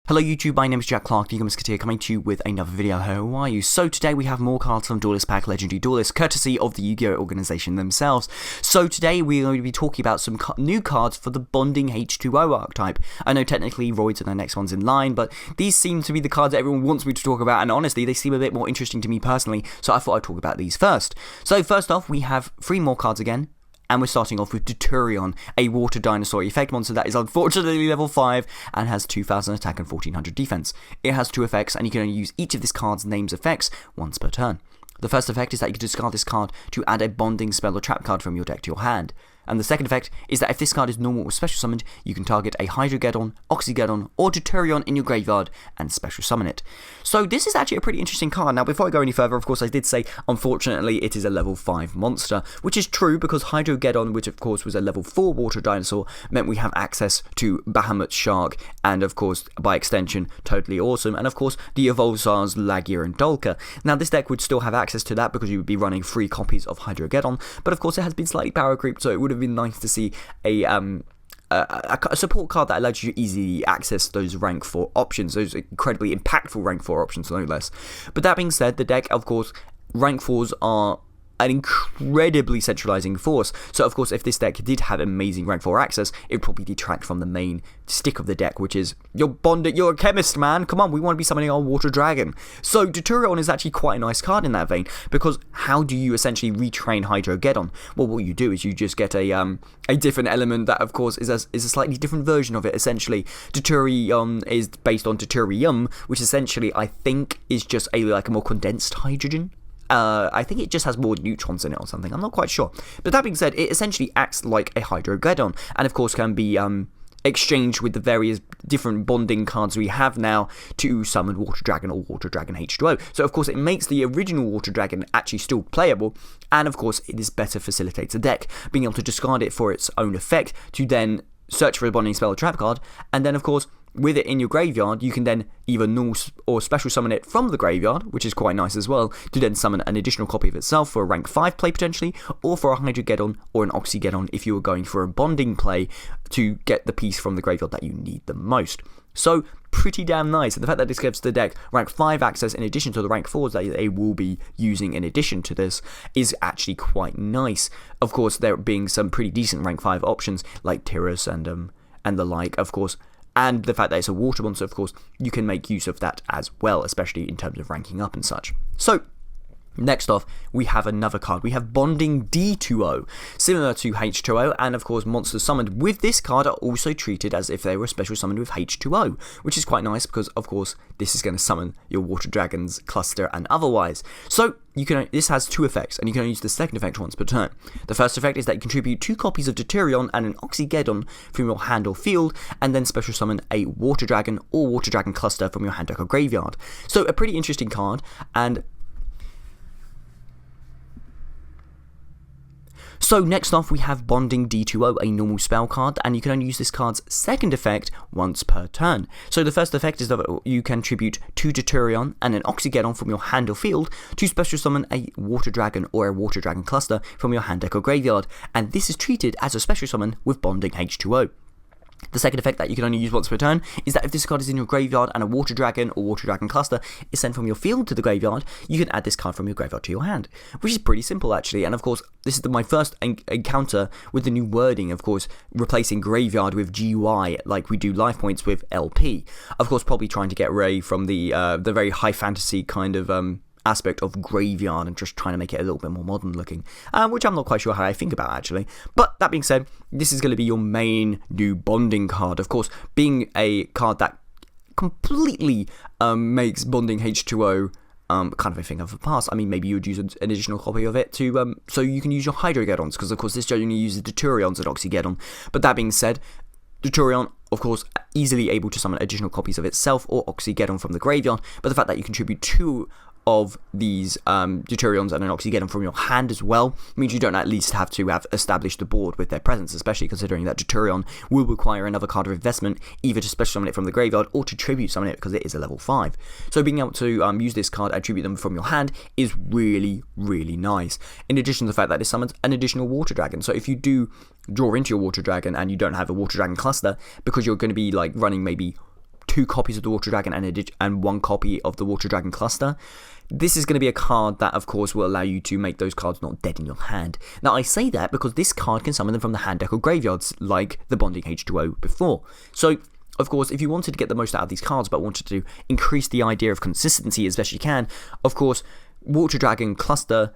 Hello YouTube, my name is Jack Clark, the Musketeer, coming to you with another video. How are you? So today we have more cards from Duelist Pack Legendary Duelist, courtesy of the Yu-Gi-Oh! Organization themselves. So today we're going to be talking about some new cards for the Bonding H2O archetype. I know technically Roids are the next ones in line, but these seem to be the cards that everyone wants me to talk about, and honestly they seem a bit more interesting to me personally, so I thought I'd talk about these first. So first off, we have 3 more cards again. And we're starting off with Deuterion, a water dinosaur effect monster that is unfortunately level 5 and has 2000 attack and 1400 defense. It has 2 effects, and you can only use each of this card's name's effects once per turn. The first effect is that you can discard this card to add a bonding spell or trap card from your deck to your hand. And the second effect is that if this card is normal or special summoned, you can target a Hydrogeddon, Oxygeddon, or Deuterion in your graveyard and special summon it. So this is actually a pretty interesting card. Now before I go any further, of course I did say, unfortunately it is a level 5 monster, which is true because Hydrogeddon, which of course was a level 4 water dinosaur, meant we have access to Bahamut Shark, and of course by extension, Totally Awesome, and of course the Evolzars, Lagia and Dolka. Now this deck would still have access to that because you would be running 3 copies of Hydrogeddon, but of course it has been slightly power creeped, so it would have been nice to see a support card that allows you to easily access those rank 4 options, those incredibly impactful rank 4 options, no less. But that being said, the deck, of course, rank 4s are an incredibly centralizing force. So of course, if this deck did have amazing rank 4 access, it would probably detract from the main stick of the deck, which is you're a chemist, man. Come on, we want to be summoning our water dragon. So Deuterion is actually quite a nice card in that vein, because how do you essentially retrain Hydrogeddon? Well, what you do is you just get a different element that of course is a slightly different version of it. Essentially, Deuterion is based on Deuterium, which essentially I think is just a more condensed hydrogen. I think it just has more neutrons in it or something, I'm not quite sure. But that being said, it essentially acts like a Hydrogeddon, and of course can be exchanged with the various different bonding cards we have now to summon Water Dragon or Water Dragon H2O. So of course it makes the original Water Dragon actually still playable, and of course it is better facilitates the deck, being able to discard it for its own effect to then search for a bonding spell or trap card, and then of course with it in your graveyard, you can then either normal or special summon it from the graveyard, which is quite nice as well, to then summon an additional copy of itself for a rank 5 play potentially, or for a Hydrogeddon or an Oxygeddon if you were going for a bonding play to get the piece from the graveyard that you need the most. So pretty damn nice, and the fact that this gives the deck rank 5 access in addition to the rank 4s that they will be using in addition to this is actually quite nice. Of course, there being some pretty decent rank 5 options like Tyrus and the like, of course. And the fact that it's a water monster, of course, you can make use of that as well, especially in terms of ranking up and such. So, next off, we have another card. We have Bonding D2O, similar to H2O, and of course monsters summoned with this card are also treated as if they were special summoned with H2O, which is quite nice because of course this is going to summon your water dragons, cluster, and otherwise. So this has 2 effects, and you can only use the second effect once per turn. The first effect is that you contribute 2 copies of Deuterion and an Oxygeddon from your hand or field, and then special summon a water dragon or water dragon cluster from your hand, deck, or graveyard. So a pretty interesting card, and so next off we have Bonding D2O, a normal spell card, and you can only use this card's second effect once per turn. So the first effect is that you can tribute 2 Deuterion and an Oxygeddon from your hand or field to special summon a Water Dragon or a Water Dragon cluster from your hand, deck, or graveyard, and this is treated as a special summon with Bonding H2O. The second effect that you can only use once per turn is that if this card is in your graveyard and a Water Dragon or Water Dragon cluster is sent from your field to the graveyard, you can add this card from your graveyard to your hand, which is pretty simple actually. And of course, this is my first encounter with the new wording, of course, replacing graveyard with GUI like we do life points with LP. Of course, probably trying to get away from the very high fantasy kind of aspect of graveyard and just trying to make it a little bit more modern looking, which I'm not quite sure how I think about actually. But that being said, this is going to be your main new bonding card, of course, being a card that completely makes Bonding H2O kind of a thing of the past. I mean, maybe you would use an additional copy of it to so you can use your Hydrogeddons, because of course this only uses Deuterions and Oxygeddon. But that being said, Deuterion, of course, easily able to summon additional copies of itself or Oxygeddon from the graveyard, but the fact that you contribute 2 of these Deuterions and an Oxygeddon from your hand as well means you don't at least have to have established the board with their presence, especially considering that Deuterion will require another card of investment, either to special summon it from the graveyard or to tribute summon it because it is a level 5. So being able to use this card and tribute them from your hand is really, really nice. In addition to the fact that it summons an additional Water Dragon. So if you do draw into your Water Dragon and you don't have a Water Dragon cluster, because you're going to be like running maybe 2 copies of the Water Dragon and 1 copy of the Water Dragon cluster. This is going to be a card that, of course, will allow you to make those cards not dead in your hand. Now, I say that because this card can summon them from the hand deck or graveyards, like the Bonding H2O before. So, of course, if you wanted to get the most out of these cards, but wanted to increase the idea of consistency as best you can, of course, Water Dragon cluster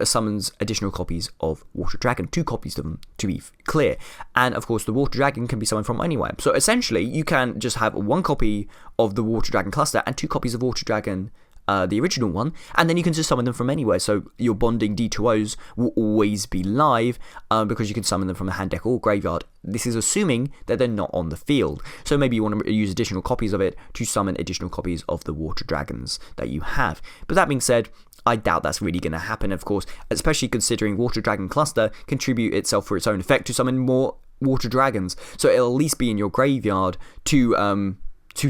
summons additional copies of Water Dragon, 2 copies of them to be clear, and of course the Water Dragon can be summoned from anywhere. So essentially you can just have 1 copy of the Water Dragon cluster and 2 copies of Water Dragon, the original one, and then you can just summon them from anywhere. So your bonding D2Os will always be live because you can summon them from the hand deck or graveyard. This is assuming that they're not on the field. So maybe you want to use additional copies of it to summon additional copies of the Water Dragons that you have. But that being said, I doubt that's really going to happen, of course, especially considering Water Dragon Cluster contribute itself for its own effect to summon more Water Dragons. So it'll at least be in your graveyard to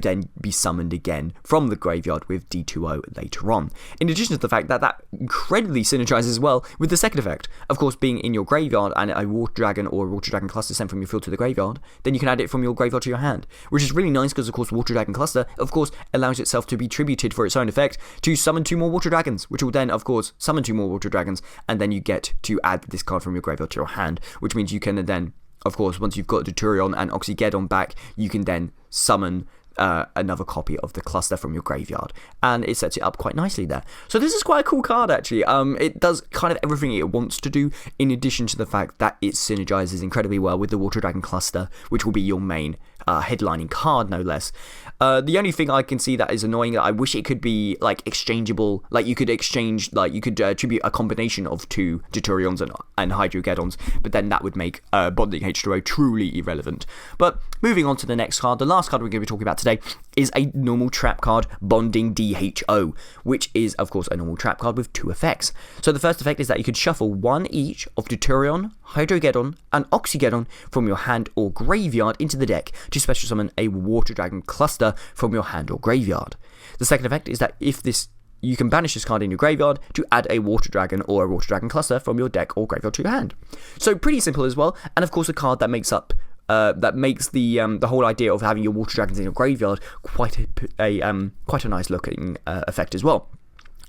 then be summoned again from the graveyard with D2O later on. In addition to the fact that that incredibly synergizes well with the second effect. Of course, being in your graveyard and a Water Dragon or a Water Dragon Cluster sent from your field to the graveyard, then you can add it from your graveyard to your hand, which is really nice because, of course, Water Dragon Cluster, of course, allows itself to be tributed for its own effect to summon 2 more Water Dragons, which will then, of course, summon 2 more Water Dragons, and then you get to add this card from your graveyard to your hand, which means you can then, of course, once you've got Deuterion and Oxygeddon back, you can then summon another copy of the cluster from your graveyard, and it sets it up quite nicely there. So this is quite a cool card, actually. It does kind of everything it wants to do, in addition to the fact that it synergizes incredibly well with the Water Dragon cluster, which will be your main headlining card, no less. The only thing I can see that is annoying, that I wish it could be like exchangeable, like you could exchange, like you could attribute a combination of 2 Deuterions and Hydrogeddons, but then that would make Bonding H2O truly irrelevant. But moving on to the next card, the last card we're going to be talking about today is a normal trap card, Bonding DHO, which is, of course, a normal trap card with 2 effects. So the first effect is that you could shuffle 1 each of Deuterion, Hydrogeddon, and Oxygeddon from your hand or graveyard into the deck to special summon a Water Dragon cluster from your hand or graveyard. The second effect is that you can banish this card in your graveyard to add a Water Dragon or a Water Dragon cluster from your deck or graveyard to your hand. So pretty simple as well, and of course a card that makes the whole idea of having your Water Dragons in your graveyard quite a nice looking effect as well.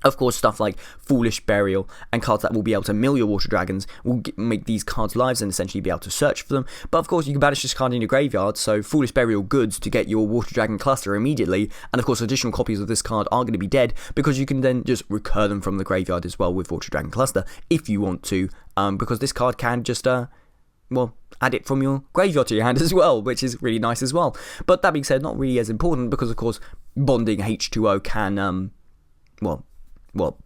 Of course, stuff like Foolish Burial and cards that will be able to mill your Water Dragons will make these cards lives and essentially be able to search for them. But of course, you can banish this card in your graveyard, so Foolish Burial goods to get your Water Dragon cluster immediately. And of course, additional copies of this card are going to be dead because you can then just recur them from the graveyard as well with Water Dragon cluster if you want to, because this card can just add it from your graveyard to your hand as well, which is really nice as well. But that being said, not really as important because, of course, Bonding H2O can,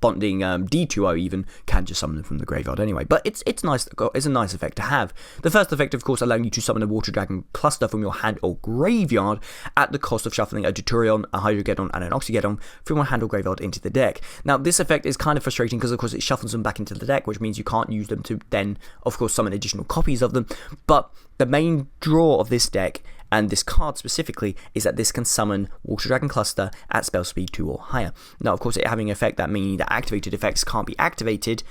Bonding D2O even can just summon them from the graveyard anyway. But it's nice. It's a nice effect to have. The first effect, of course, allowing you to summon a Water Dragon cluster from your hand or graveyard at the cost of shuffling a Deuterion, a Hydrogeddon, and an Oxygeddon from your hand or graveyard into the deck. Now, this effect is kind of frustrating because, of course, it shuffles them back into the deck, which means you can't use them to then, of course, summon additional copies of them. But the main draw of this deck, and this card specifically, is that this can summon Water Dragon Cluster at spell speed 2 or higher. Now, of course, it having an effect that meaning that activated effects can't be activated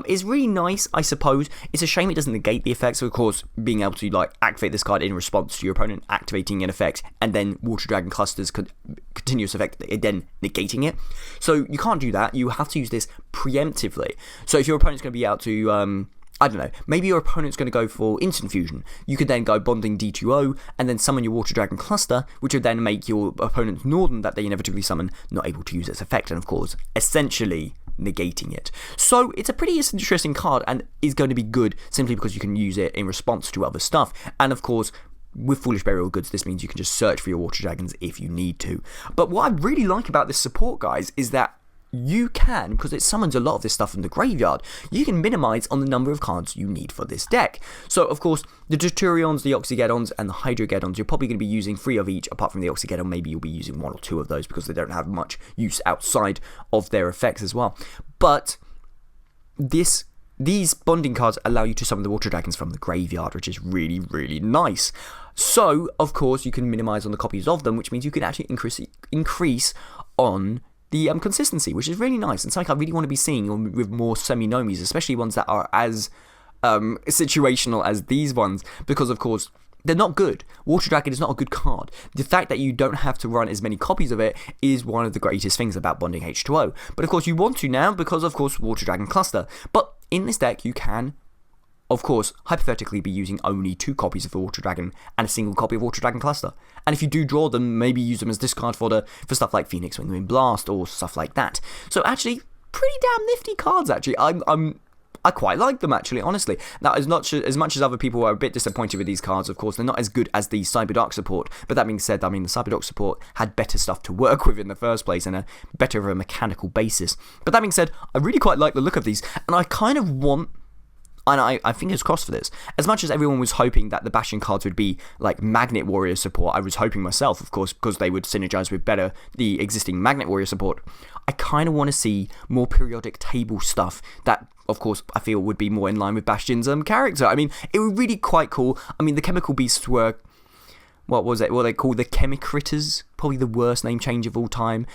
is really nice, I suppose. It's a shame it doesn't negate the effects. So, of course, being able to activate this card in response to your opponent activating an effect, and then Water Dragon Cluster's continuous effect, then negating it. So you can't do that. You have to use this preemptively. So if your opponent's going to be able to I don't know, maybe your opponent's going to go for Instant Fusion. You could then go Bonding D2O and then summon your Water Dragon Cluster, which would then make your opponent's Northern that they inevitably summon not able to use its effect, and of course, essentially negating it. So it's a pretty interesting card and is going to be good simply because you can use it in response to other stuff. And of course, with Foolish Burial goods, this means you can just search for your Water Dragons if you need to. But what I really like about this support, guys, is that you can, because it summons a lot of this stuff from the graveyard, you can minimize on the number of cards you need for this deck. So, of course, the Deuterions, the Oxygeddons, and the Hydrogeddons, you're probably going to be using 3 of each. Apart from the Oxygeddon, maybe you'll be using 1 or 2 of those because they don't have much use outside of their effects as well. But these bonding cards allow you to summon the Water Dragons from the graveyard, which is really, really nice. So, of course, you can minimize on the copies of them, which means you can actually increase on the consistency, which is really nice, and something I really want to be seeing with more semi-nomis, especially ones that are as situational as these ones, because of course they're not good. Water Dragon is not a good card. The fact that you don't have to run as many copies of it is one of the greatest things about bonding H2O. But of course you want to now because of course Water Dragon Cluster. But in this deck you can, of course, hypothetically be using only 2 copies of the Water Dragon and a single copy of Water Dragon Cluster. And if you do draw them, maybe use them as discard fodder for stuff like Phoenix Wing Blast or stuff like that. So actually, pretty damn nifty cards actually. I quite like them, actually, honestly. Now, as much as other people are a bit disappointed with these cards, of course, they're not as good as the Cyberdark support. But that being said, I mean, the Cyberdark support had better stuff to work with in the first place and a better of a mechanical basis. But that being said, I really quite like the look of these, and I kind of want... And I fingers crossed for this. As much as everyone was hoping that the Bastion cards would be like Magnet Warrior support, I was hoping myself, of course, because they would synergize with better the existing Magnet Warrior support. I kind of want to see more periodic table stuff that, of course, I feel would be more in line with Bastion's character. I mean, it would really quite cool. I mean, the Chemical Beasts were... What was it? What they called the Chemicritters? Probably the worst name change of all time.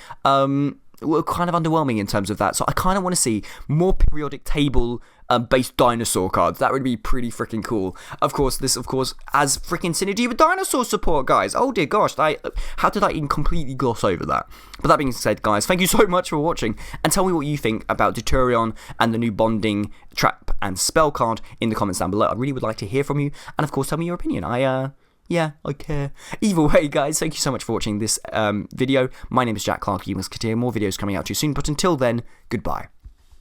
Were kind of underwhelming in terms of that. So I kind of want to see more periodic table based dinosaur cards. That would be pretty freaking cool. Of course, this of course has freaking synergy with dinosaur support, guys. Oh dear gosh, how did I even completely gloss over that? But that being said, guys, thank you so much for watching, and tell me what you think about Deuterion and the new bonding trap and spell card in the comments down below. I really would like to hear from you, and of course, tell me your opinion. Yeah, I care. Either way, guys, thank you so much for watching this video. My name is Jack Clark, you must continue more videos coming out too soon, but until then, goodbye.